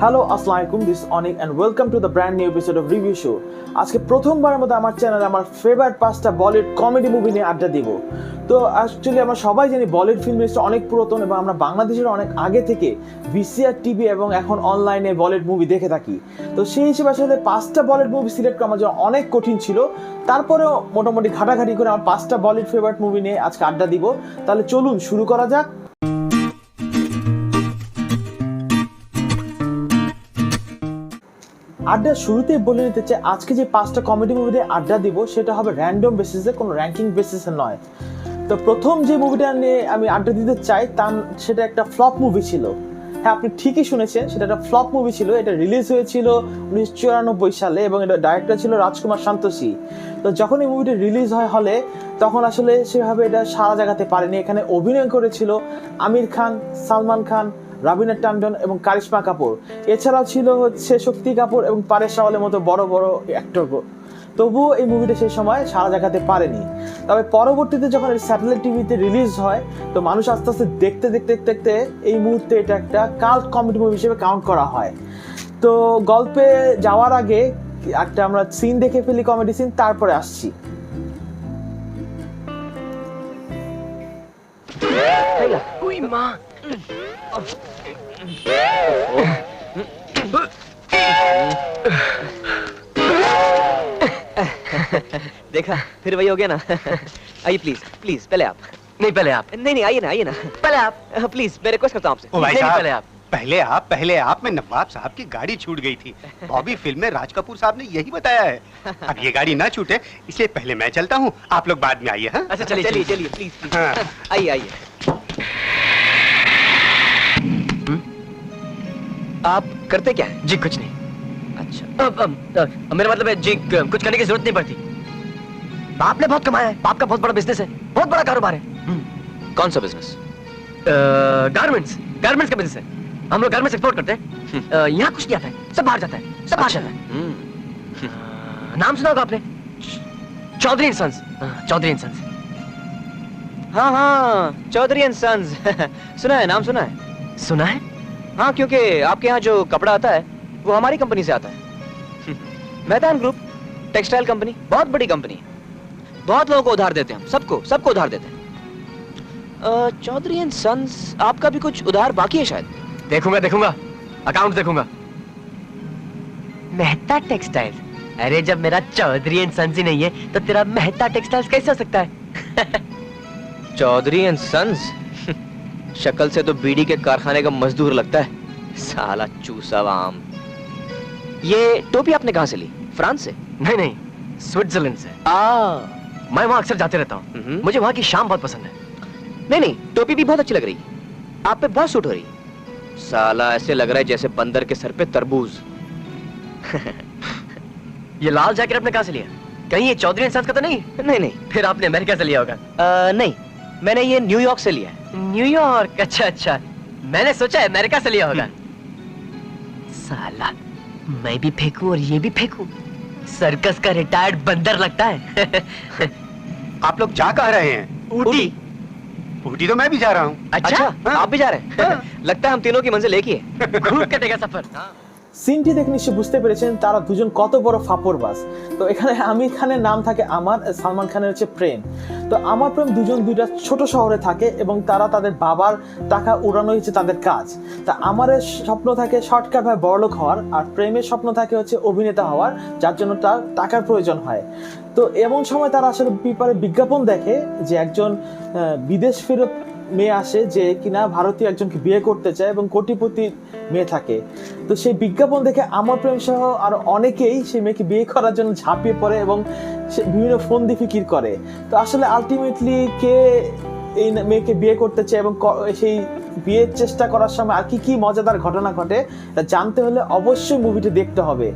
Hello আসসালামু আলাইকুম, this Anik and welcome to the brand new episode of review show. আজকে প্রথমবারের মতো আমার চ্যানেলে আমার ফেভারিট 5টা বলিউড কমেডি মুভি নিয়ে আড্ডা দিব। তো অ্যাকচুয়ালি আমরা সবাই জানি বলিউড ফিল্ম ইন্ডাস্ট্রি অনেক পুরাতন এবং আমরা বাংলাদেশের অনেক আগে থেকে ভিসিআর টিভি এবং এখন অনলাইনে বলিউড মুভি দেখে থাকি। তো সেই হিসেবে আসলে 5টা বলিউড মুভি সিলেক্ট করা আমার জন্য অনেক কঠিন ছিল। তারপরেও মোটামুটি ঘাটাঘাটি করে আমার 5টা বলিউড ফেভারিট মুভি নিয়ে আজকে আড্ডা দিব। তাহলে চলুন শুরু করা যাক। আড্ডা শুরুতেই বলে নিতে চাই, আজকে যে 5টা কমেডি মুভি দিয়ে আড্ডা দিব সেটা হবে র্যান্ডম বেসিসে, কোনো র্যাঙ্কিং বেসিসে নয়। তো প্রথম যে মুভিটা নিয়ে আমি আড্ডা দিতে চাই সেটা একটা ফ্লপ মুভি ছিল। হ্যাঁ, আপনি ঠিকই শুনেছেন, সেটা একটা ফ্লপ মুভি ছিল। এটা রিলিজ হয়েছিল 1994 সালে এবং এটা ডাইরেক্টর ছিল রাজকুমার সান্তোষী। তো যখন এই মুভিটা রিলিজ হয় হলে, তখন আসলে সেভাবে এটা সারা জাগাতে পারেনি। এখানে অভিনয় করেছিল আমির খান, সালমান খান, রাবিনা ট্যান্ডন এবং কারিশমা কাপুর। এছাড়াও ছিল শক্তি কাপুর এবং পারেশ রাওয়ালের মতো বড় বড় অ্যাক্টর। তবুও এই মুভিটা সেই সময় সারা জাগাতে পারেনি। তবে পরবর্তীতে যখন স্যাটেলাইট টিভিতে রিলিজ হয়, তো মানুষ আস্তে আস্তে দেখতে দেখতে দেখতে এই মুহূর্তে এটা একটা কাল্ট কমেডি মুভি হিসেবে কাউন্ট করা হয়। তো গল্পে যাওয়ার আগে একটা আমরা সিন দেখে ফেলি, কমেডি সিন, তারপরে আসছি। देखा फिर वही हो गया ना। आइए प्लीज प्लीज, पहले आप। नहीं पहले आप। नहीं आइए ना पहले आप। प्लीज मैं रिक्वेस्ट करता हूँ आपसे। पहले आप। पहले आप में नवाब साहब की गाड़ी छूट गई थी। बॉबी फिल्म में राज कपूर साहब ने यही बताया है। अब ये गाड़ी ना छूटे इसलिए पहले मैं चलता हूँ, आप लोग बाद में आइए। अच्छा चलिए प्लीज। आइए। आप करते क्या है? जी कुछ नहीं। अच्छा मेरा मतलब है जी कुछ करने की जरूरत नहीं पड़ती। बाप ने बहुत कमाया है, बाप का बहुत बड़ा बिजनेस है, बहुत बड़ा कारोबार है। कौन सा बिजनेस? गारमेंट्स का बिजनेस है। हम लोग गारमेंट्स एक्सपोर्ट करते हैं। यहाँ कुछ नहीं आता है, सब बाहर जाता है, सब बाहर जाता है। नाम सुना होगा आपने, चौधरी एंड सन्स। हाँ चौधरी एंड सन्स। सुना है, नाम सुना है। हाँ, क्योंकि आपके यहाँ जो कपड़ा आता है वो हमारी कंपनी से आता है। मैदान ग्रुप टेक्सटाइल कंपनी, बहुत बड़ी कंपनी है। बहुत लोगों को उधार देते हैं हम, सबको उधार देते हैं। चौधरी एंड सन्स, आपका भी कुछ उधार बाकी है शायद। देखूंगा अकाउंट देखूंगा। मेहता टेक्सटाइल? अरे जब मेरा चौधरी एंड सन्स ही नहीं है तो तेरा मेहता टेक्सटाइल्स कैसे हो सकता है? Chaudhary and sons? शक्ल से तो बीड़ी के कारखाने का मजदूर लगता है, साला चूसा आम। ये टोपी आपने कहाँ से ली? फ्रांस से? नहीं स्विट्जरलैंड से। मैं वहाँ अक्सर जाते रहता हूँ, मुझे वहाँ की शाम बहुत पसंद है। नहीं टोपी भी बहुत अच्छी लग रही है, आप पे बहुत सूट हो रही है। साला ऐसे लग रहा है जैसे बंदर के सर पे तरबूज। ये लाल जैकेट आपने कहाँ से लिया? कहीं ये चौधरी एंड सन्स का तो नहीं? नहीं फिर आपने अमेरिका से लिया होगा। नहीं, मैंने ये न्यूयॉर्क से लिया है। न्यूयॉर्क? अच्छा मैंने सोचा अमेरिका से लिया होगा। साला मैं भी फेंकू और ये भी फेंकू, सर्कस का रिटायर्ड बंदर लगता है। आप लोग जा कहाँ रहे हैं? ऊटी तो मैं भी जा रहा हूँ। अच्छा हाँ? आप भी जा रहे हैं? लगता है हम तीनों की मंजिल एक ही है। घूम के देगा सफर। সিনটি দেখে নিশ্চয় বুঝতে পেরেছেন তারা দুজন কত বড় ফাপড়বাজ। তো এখানে আমির খানের নাম থাকে আমার, সালমান খানের হচ্ছে প্রেম। তো আমার প্রেম দুইটা ছোট শহরে থাকে এবং তারা তাদের বাবার টাকা উড়ানো হচ্ছে তাদের কাজ। তা আমার স্বপ্ন থাকে শর্টকাট ভাবে বড়লোক হওয়ার, আর প্রেমের স্বপ্ন থাকে হচ্ছে অভিনেতা হওয়ার, যার জন্য তার টাকার প্রয়োজন হয়। তো এমন সময় তারা আসলে পেপারে বিজ্ঞাপন দেখে যে একজন বিদেশ ফেরত মেয়ে আসে যে কিনা ভারতীয় একজনকে বিয়ে করতে চায় এবং কোটিপতি মেয়ে থাকে। তো সেই বিজ্ঞাপন দেখে আমার প্রেম সহ আর অনেকেই সেই মেয়েকে বিয়ে করার জন্য ঝাঁপিয়ে পড়ে এবং সে বিভিন্ন ফন্দি ফিকির করে। তো আসলে আলটিমেটলি কে এই মেয়েকে বিয়ে করতে চায় এবং সেই বিয়ের চেষ্টা করার সময় আর কি মজাদার ঘটনা ঘটে, তা জানতে হলে অবশ্যই মুভিটি দেখতে হবে।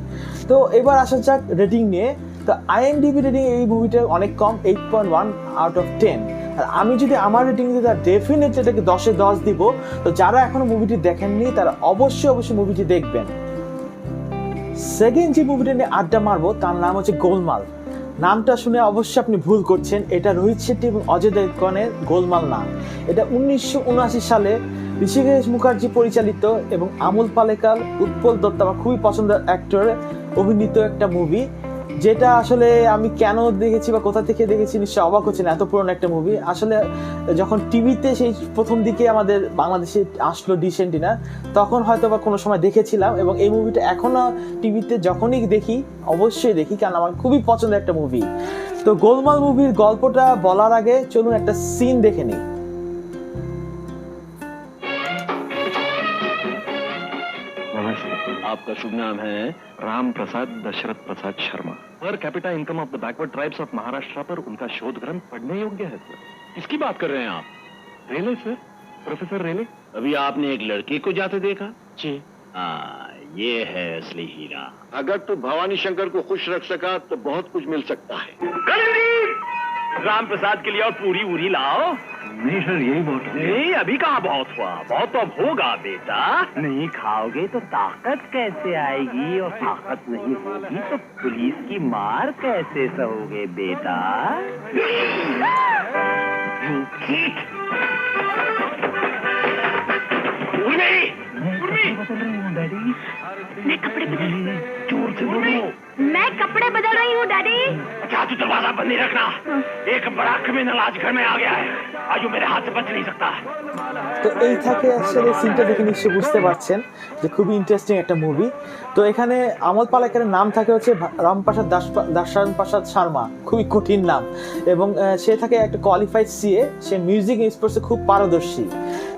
তো এবার আসা যাক রেটিং নিয়ে। তো IMDb রেটিং এই মুভিটার অনেক কম, 8.1 আউট অফ 10। আর আমি যদি আমার রেটিং দিই তার ডেফিনেটলি এটাকে 10-এ 10 দিব। তো যারা এখনো মুভিটি দেখেননি তারা অবশ্যই মুভিটি দেখবেন। সেকেন্ড যে মুভিটা নিয়ে আড্ডা মারবো তার নাম হচ্ছে গোলমাল। নামটা শুনে অবশ্যই আপনি ভুল করছেন, এটা রোহিত শেট্টি এবং অজয় দেবগনের গোলমাল নাম। এটা 1979 সালে ঋষিকেশ মুখার্জি পরিচালিত এবং আমোল পালেকার, উৎপল দত্ত আমার খুবই পছন্দের অ্যাক্টর অভিনীত একটা মুভি, যেটা আসলে আমি কেন দেখেছি বা কোথা থেকে দেখেছি নিশ্চয়ই অবাক হচ্ছে না, এত পুরনো একটা মুভি। আসলে যখন টিভিতে সেই প্রথম দিকে আমাদের বাংলাদেশে আসলো ডিশ এন্টিনা, তখন হয়তো বা কোনো সময় দেখেছিলাম, এবং এই মুভিটা এখনও টিভিতে যখনই দেখি অবশ্যই দেখি, কারণ আমার খুবই পছন্দের একটা মুভি। তো গোলমাল মুভির গল্পটা বলার আগে চলুন একটা সিন দেখে নিই। आपका शुभ नाम है Ram Prasad Dasharath Prasad Sharma. Per capita income of the backward tribes of Maharashtra पर उनका शोध ग्रंथ पढ़ने योग्य है सर। किसकी बात कर रहे हैं आप? रेले सर, प्रोफेसर रेले। अभी आपने एक लड़की को जाते देखा? जी हाँ, ये है असली हीरा। अगर तू भवानी शंकर को खुश रख सका तो बहुत कुछ मिल सकता है। राम प्रसाद के लिए और पूरी उरी लाओ। नहीं सर, यही बहुत नहीं, अभी कहाँ बहुत हुआ, बहुत तो अब होगा बेटा। नहीं खाओगे तो ताकत कैसे आएगी, और ताकत नहीं होगी तो पुलिस की मार कैसे सहोगे बेटा। मैं कपड़े बदल रही हूँ। जोर से बोलो। मैं कपड़े बदल रही हूँ डैडी। क्या तू दरवाजा बंद नहीं रखना? एक बड़ा क्रिमिनल आज घर में आ गया है, आज वो मेरे हाथ से बच नहीं सकता। তো এই থাকে আসলে সিনটা দেখে নিশ্চয়ই বুঝতে পারছেন যে খুবই ইন্টারেস্টিং একটা মুভি। তো এখানে আমোল পালেকারের নাম থাকে হচ্ছে রামপ্রসাদ দাসপ্রসাদ শর্মা, খুবই কঠিন নাম, এবং সে থাকে একটা কোয়ালিফাইড সিএ, সে মিউজিক স্পোর্টসে খুব পারদর্শী।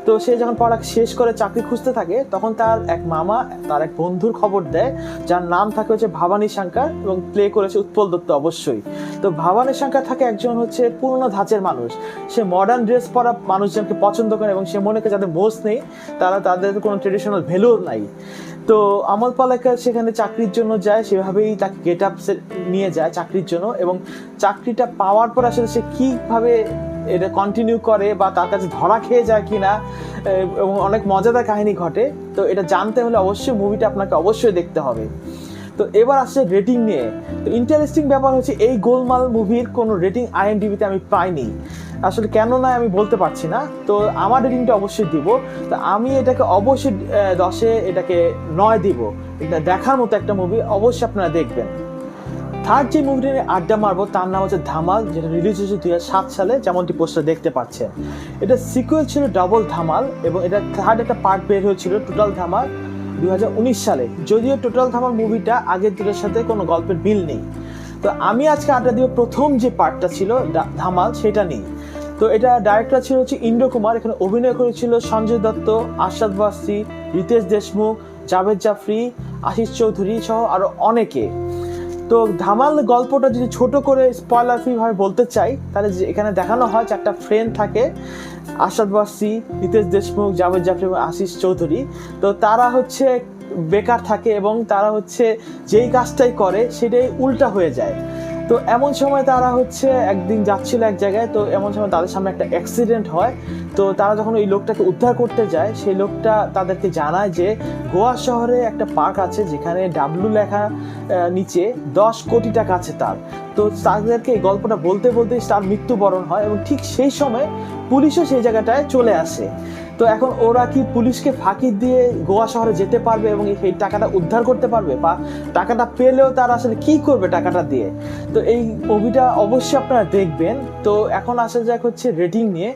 তো সে যখন পড়া শেষ করে চাকরি খুঁজতে থাকে, তখন তার এক মামা তার এক বন্ধুর খবর দেয়, যার নাম থাকে হচ্ছে ভবানী শঙ্কর, এবং প্লে করেছে উৎপল দত্ত অবশ্যই। তো ভবানী শঙ্কর থাকে একজন হচ্ছে পুরনো ধাঁচের মানুষ, সে মডার্ন ড্রেস পরা মানুষজনকে পছন্দ করে, এবং সে মনে করে যাদের মোজ নেই তাদের কোনো ট্রেডিশনাল ভ্যালু নাই। তো আমোল পালেকার সেখানে চাকরির জন্য যায়, সেভাবেই তাকে গেট আপ নিয়ে যায় চাকরির জন্য, এবং চাকরিটা পাওয়ার পর আসলে সে কীভাবে এটা কন্টিনিউ করে বা তার কাছে ধরা খেয়ে যায় কিনা, এবং অনেক মজাদার কাহিনী ঘটে। তো এটা জানতে হলে অবশ্যই মুভিটা আপনাকে অবশ্যই দেখতে হবে। তো এবার আসছে রেটিং নিয়ে। তো ইন্টারেস্টিং ব্যাপার হচ্ছে এই গোলমাল মুভির কোনো রেটিং IMDb-তে আমি পাইনি, আসলে কেন না আমি বলতে পারছি না। তো আমার রেটিংটা অবশ্যই দিব। তো আমি এটাকে অবশ্যই 10-এ এটাকে 9 দিব। এটা দেখার মতো একটা মুভি, অবশ্যই আপনারা দেখবেন। থার্ড যে মুভিটা নিয়ে আড্ডা মারবো তার নাম হচ্ছে ধামাল, যেটা রিলিজ হয়েছে 2007 সালে, যেমনটি পোস্টার দেখতে পাচ্ছেন। এটা সিকুয়েল ছিল ডাবল ধামাল, এবং এটা থার্ড একটা পার্ট বের হয়েছিল টোটাল ধামাল 2019 সালে। যদিও টোটাল ধামাল মুভিটা আগের দুটোর সাথে কোনো গল্পের মিল নেই। তো আমি আজকে আড্ডা দিব প্রথম যে পার্টটা ছিল ধামাল, সেটা নিয়ে। তো এটা ডাইরেক্টর ছিল হচ্ছে ইন্দ্র কুমার, এখানে অভিনয় করেছিল সঞ্জয় দত্ত, আরশাদ ওয়ারসি, রিতেশ দেশমুখ, জাভেদ জাফরি, আশিস চৌধুরী সহ আরও অনেকে। তো ধামাল গল্পটা যদি ছোট করে স্পয়লার ফ্রি ভাবে বলতে চাই, তাহলে এখানে দেখানো হয় যে একটা ফ্রেন্ড থাকে, আরশাদ ওয়ারসি, রিতেশ দেশমুখ, জাভেদ জাফরি এবং আশিস চৌধুরী। তো তারা হচ্ছে বেকার থাকে, এবং তারা হচ্ছে যেই কাজটাই করে সেটাই উল্টা হয়ে যায়। তো এমন সময় তারা হচ্ছে একদিন যাচ্ছিল এক জায়গায়, তো এমন সময় তাদের সামনে একটা অ্যাক্সিডেন্ট হয়। তো তারা যখন ওই লোকটাকে উদ্ধার করতে যায়, সেই লোকটা তাদেরকে জানায় যে গোয়া শহরে একটা পার্ক আছে যেখানে ডাব্লু লেখা নিচে 10 কোটি টাকা আছে তার। তো তাদেরকে এই গল্পটা বলতে বলতেই তার মৃত্যুবরণ হয়, এবং ঠিক সেই সময় পুলিশও সেই জায়গাটায় চলে আসে। তো এখন ওরা কি পুলিশকে ফাঁকি দিয়ে গোয়া শহরে যেতে পারবে এবং এই টাকাটা উদ্ধার করতে পারবে, বা টাকাটা পেলেও তারা আসলে কি করবে টাকাটা দিয়ে? তো এই মুভিটা অবশ্যই আপনারা দেখবেন। তো এখন আসা যাক হচ্ছে রেটিং নিয়ে।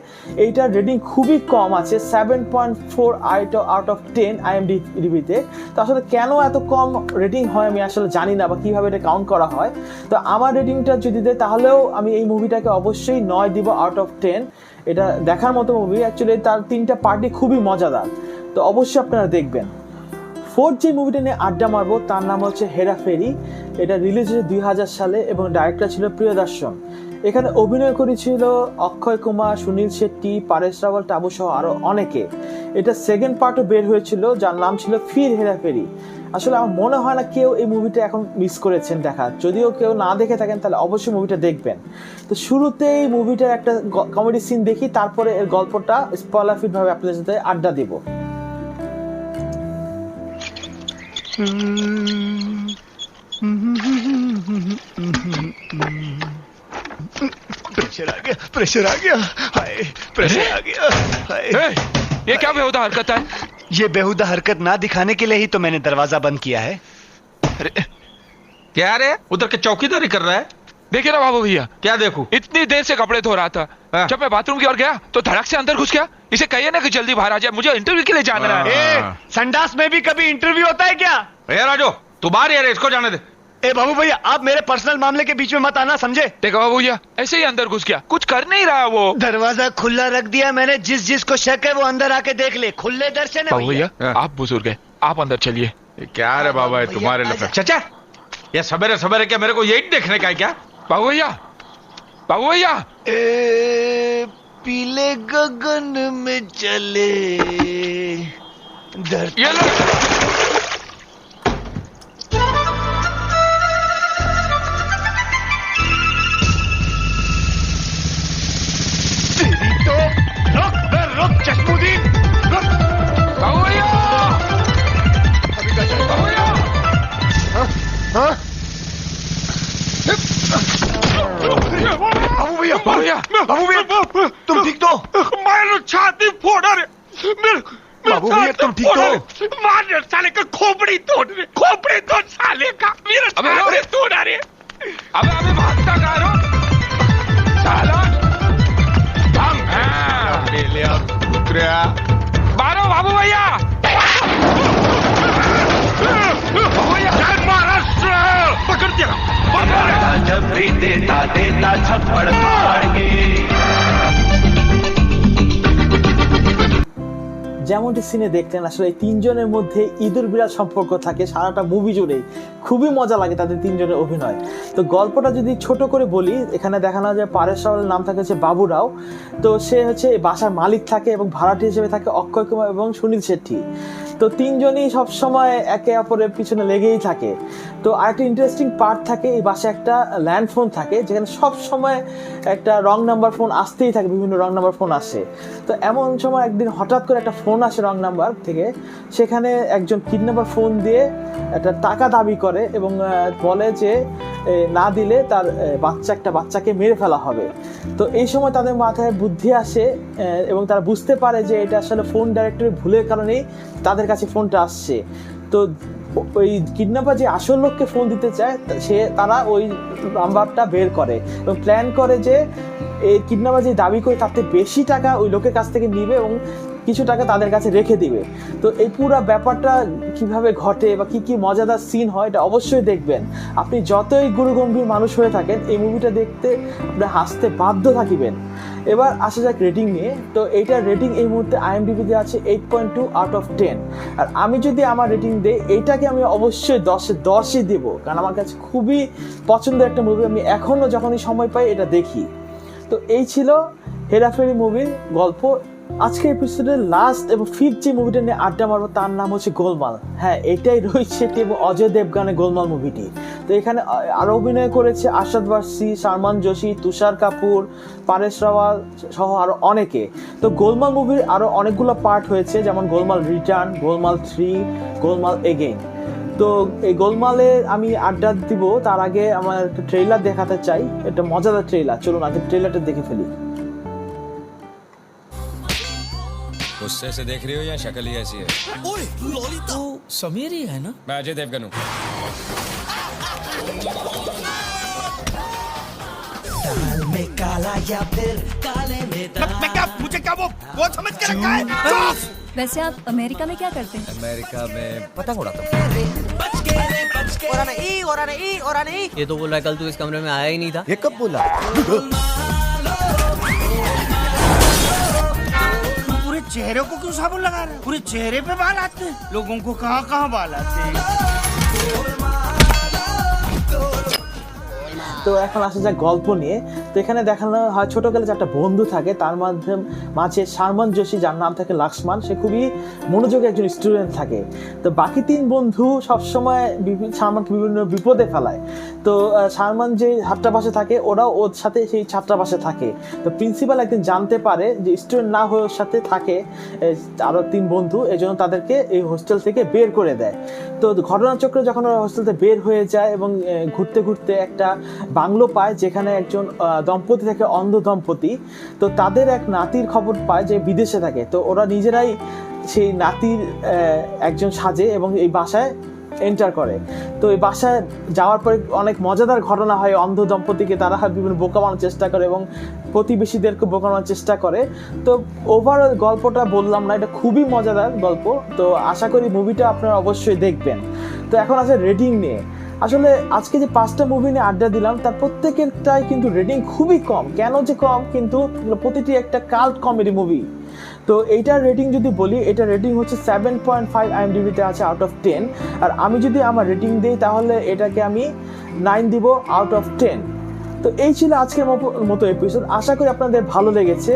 এইটার রেটিং খুবই কম আছে, 7.4 আউট অফ 10 IMDb-তে। তো আসলে কেন এত কম রেটিং হয় আমি আসলে জানি না, বা কীভাবে এটা কাউন্ট করা হয়। তো আমার রেটিংটা যদি দেয় তাহলেও আমি এই মুভিটাকে অবশ্যই 9 দিব আউট অফ 10। এটা দেখার মতো মুভি, অ্যাকচুয়ালি তার 3টা পার্টি খুবই মজাদার, তো অবশ্যই আপনারা দেখবেন। ফোর্থ যে মুভিটা নিয়ে আড্ডা মারবো তার নাম হচ্ছে হেরাফেরি। এটা রিলিজ হয়েছে 2000 সালে, এবং ডাইরেক্টর ছিল প্রিয়দর্শন। এখানে অভিনয় করেছিল অক্ষয় কুমার, সুনীল শেট্টি, পারেশ রাওয়াল, টাবু সহ আরও অনেকে। এটা সেকেন্ড পার্টও বের হয়েছিল, যার নাম ছিল ফির হেরাফেরি। আসলে আমার মনে হয় না কেউ এই মুভিটা এখন মিস করেছেন দেখা, যদিও কেউ না দেখে থাকেন তাহলে অবশ্যই মুভিটা দেখবেন। তো শুরুতেই মুভিটার একটা কমেডি সিন দেখি, তারপরে এর গল্পটা স্পয়লার ফ্রি ভাবে আপনাদের সাথে আড্ডা দেব। प्रेशर आ गया हाय, प्रेशर आ गया हाय। ये क्या बेहुदा हरकत है? ये बेहुदा हरकत ना दिखाने के लिए ही तो मैंने दरवाजा बंद किया है। अरे क्या रे, उधर के चौकीदारी कर रहा है? देखिए ना बाबू भैया, क्या देखूं? इतनी देर से कपड़े धो रहा था, जब मैं बाथरूम की ओर गया तो धड़क से अंदर घुस गया। इसे कहिए ना कि जल्दी बाहर आ जाए, मुझे इंटरव्यू के लिए जाना है। ए, संडास में भी कभी इंटरव्यू होता है क्या? ए राजू, तू बाहर यार, इसको जाने दे। ए बाबू भैया, आप मेरे पर्सनल मामले के बीच में मत आना, समझे? देखो बाबू भैया, ऐसे ही अंदर घुस गया, कुछ कर नहीं रहा वो। दरवाजा खुला रख दिया मैंने, जिस को शक है वो अंदर आके देख ले, खुले दर्शन है बाबू भैया, हाँ। आप बुजुर्ग हैं, आप अंदर चलिए। क्या रे बाबा, भैया, तुम्हारे आजा। लफड़े। चाचा, ये सवेरे सवेरे क्या मेरे को यही देखने का है क्या? बाबू भैया, बाबू भैया, ए, पीले गगन में चले धरती। ये लो। तो रुक चश्मुदीन, रुक। बाबू भैया, बाबू भैया, हाँ? बाबू भैया, बाबू भैया, बाबू भैया, तुम ठीक तो? मैं छाती फोड़ा रे, बाबू भैया, तुम ठीक तो? मार साले का खोपड़ी तोड़ साले का, मेरा छाती तोड़ा रे। अबे भागता कहाँ रो साला? दम है ले लिया उतरिया। मारो बाबू भैया, बाबू भैया, जय महाराष्ट्र, पकड़ दिया। जब भी देता देता छप्पड़ फाड़ के। যেমনটি সিনে দেখলেন, আসলে এই তিনজনের মধ্যে ইঁদুর বিড়াল সম্পর্ক থাকে সারাটা মুভি জুড়েই। খুবই মজা লাগে তাদের তিনজনের অভিনয়। তো গল্পটা যদি ছোট করে বলি, এখানে দেখানো যায় পারেশ রাওয়ালের নাম থাকে হচ্ছে বাবু রাও। তো সে হচ্ছে এই বাসার মালিক থাকে এবং ভাড়াটি হিসেবে থাকে অক্ষয় কুমার এবং সুনীল শেট্টি। তো তিনজনই সবসময় একে অপরের পিছনে লেগেই থাকে। তো আরেকটা ইন্টারেস্টিং পার্ট থাকে, এই বাসায় একটা ল্যান্ড ফোন থাকে যেখানে সব সময় একটা রং নাম্বার ফোন আসতেই থাকে, বিভিন্ন রং নাম্বার ফোন আসে। তো এমন সময় একদিন হঠাৎ করে একটা ফোন আসে রং নাম্বার থেকে, সেখানে একজন কিডন্যাপার ফোন দিয়ে একটা টাকা দাবি করে এবং বলে যে না দিলে তার একটা বাচ্চাকে মেরে ফেলা হবে। তো এই সময় তাদের মাথায় বুদ্ধি আসে এবং তারা বুঝতে পারে যে এটা আসলে ফোন ডাইরেক্টরি ভুলের কারণেই তাদের কাছে ফোনটা আসছে। তো ওই কিডন্যাপার যে আসল লোককে ফোন দিতে চায়, তারা ওই নাম্বারটা বের করে এবং প্ল্যান করে যে এই কিডন্যাপার যে দাবি করে তার থেকে বেশি টাকা ওই লোকের কাছ থেকে নিবে এবং কিছু টাকা তাদের কাছে রেখে দিবে। তো এই পুরো ব্যাপারটা কিভাবে ঘটে বা কি কি মজাদার সিন হয়, এটা অবশ্যই দেখবেন। আপনি যতই গুরুগম্ভীর মানুষ হয়ে থাকেন, এই মুভিটা দেখতে আপনি হাসতে বাধ্য থাকিবেন। এবার আসা যাক রেটিং নিয়ে। তো এইটার রেটিং এই মুহূর্তে IMDb-তে আছে 8.2 আউট অফ 10। আর আমি যদি আমার রেটিং দিই, এইটাকে আমি অবশ্যই 10-এ 10ই দেবো, কারণ আমার কাছে খুবই পছন্দের একটা মুভি। আমি এখনও যখনই সময় পাই এটা দেখি। তো এই ছিল হেরাফেরি মুভির গল্প। আজকের এপিসোডের লাস্ট এবং 5th যে মুভিটা নিয়ে আড্ডা মারবো তার নাম হচ্ছে গোলমাল। হ্যাঁ, এটাই রোহিত শেট্টি এবং অজয় দেবগানের গোলমাল মুভিটি। তো এখানে আরও অভিনয় করেছে আরশাদ ওয়ারসি, সালমান জোশি, তুষার কাপুর, পারেশ রাওয়াল সহ আরও অনেকে। তো গোলমাল মুভির আরও অনেকগুলো পার্ট হয়েছে, যেমন গোলমাল রিটার্ন, গোলমাল 3, গোলমাল এগেইন। তো এই গোলমালে আমি আড্ডা দিব তার আগে আমার একটা ট্রেইলার দেখাতে চাই, একটা মজাদার ট্রেইলার। চলুন আগে ট্রেইলারটা দেখে ফেলি। गुस्से से देख रही हो या शक्ल ही ऐसी है? ओए, लॉलिता तो समीर ही है ना? मैं अजय देवगन हूँ। दाल में काला या फिर काले में दाल। मैं क्या, मुझे क्या वो समझ के रखा है? वैसे आप अमेरिका में क्या करते हैं? अमेरिका में पतंग उड़ाता हूँ। ये तो बोल रहा है कल तू इस कमरे में आया ही नहीं था। ये कब बोला? पूरे चेहरे को क्यों साबुन लगा रहे हैं? पूरे चेहरे पे बाल आते हैं? लोगों को कहाँ कहाँ बाल आते हैं? তো এখন আসা যাক গল্প নিয়ে। তো এখানে দেখানো হয় ছোটকালে যে একটা বন্ধু থাকে, তার মাঝে সালমান জোশি, যার নাম থাকে লক্ষ্মণ। সে খুবই মনোযোগী একজন স্টুডেন্ট থাকে। তো বাকি 3 বন্ধু সবসময় সালমানকে বিভিন্ন বিপদে ফেলায়। তো তো সালমান যে ছাত্রাবাসে থাকে ওরাও ওর সাথে সেই ছাত্রাবাসে থাকে। তো প্রিন্সিপাল একদিন জানতে পারে যে স্টুডেন্ট না হয়ে ওর সাথে থাকে আরও 3 বন্ধু, এই জন্য তাদেরকে এই হোস্টেল থেকে বের করে দেয়। তো ঘটনাচক্রে যখন ওরা হোস্টেল থেকে বের হয়ে যায় এবং ঘুরতে ঘুরতে একটা বাংলো পায় যেখানে একজন দম্পতি থাকে, অন্ধ দম্পতি। তো তাদের এক নাতির খবর পায় যে বিদেশে থাকে। তো ওরা নিজেরাই সেই নাতির একজন সাজে এবং এই বাসায় এন্টার করে। তো এই বাসায় যাওয়ার পরে অনেক মজাদার ঘটনা হয়। অন্ধ দম্পতিকে তারা বিভিন্ন বোকা বানানোর চেষ্টা করে এবং প্রতিবেশীদেরকে বোকা বানানোর চেষ্টা করে। তো ওভারঅল গল্পটা বললাম না, এটা খুবই মজাদার গল্প। তো আশা করি মুভিটা আপনারা অবশ্যই দেখবেন। তো এখন আছে রেটিং নিয়ে। আসলে আজকে যে 5টা মুভি নিয়ে আড্ডা দিলাম তার প্রত্যেকেরটাই কিন্তু রেটিং খুবই কম। কেন যে কম? কিন্তু প্রতিটি একটা কাল্ট কমেডি মুভি। তো এইটার রেটিং যদি বলি, এটা রেটিং হচ্ছে 7.5 IMDb-তে আছে আউট অফ 10। আর আমি যদি আমার রেটিং দিই তাহলে এটাকে আমি 9 দিব আউট অফ 10। তো এই ছিল আজকের মতো এপিসোড। আশা করি আপনাদের ভালো লেগেছে।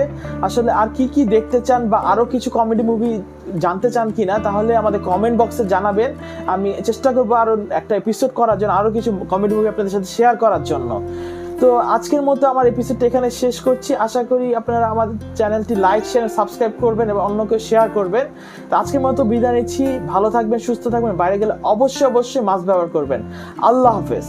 আসলে আর কি দেখতে চান বা আরও কিছু কমেডি মুভি জানতে চান কিনা তাহলে আমাদের কমেন্ট বক্সে জানাবেন। আমি চেষ্টা করবো আরও একটা এপিসোড করার জন্য, আরও কিছু কমেডি মুভি আপনাদের সাথে শেয়ার করার জন্য। তো আজকের মতো আমার এপিসোডটা এখানে শেষ করছি। আশা করি আপনারা আমাদের চ্যানেলটি লাইক, শেয়ার, সাবস্ক্রাইব করবেন এবং অন্যকে শেয়ার করবেন। তো আজকের মতো বিদায় নিচ্ছি। ভালো থাকবেন, সুস্থ থাকবেন। বাইরে গেলে অবশ্যই মাস্ক ব্যবহার করবেন। আল্লাহ হাফেজ।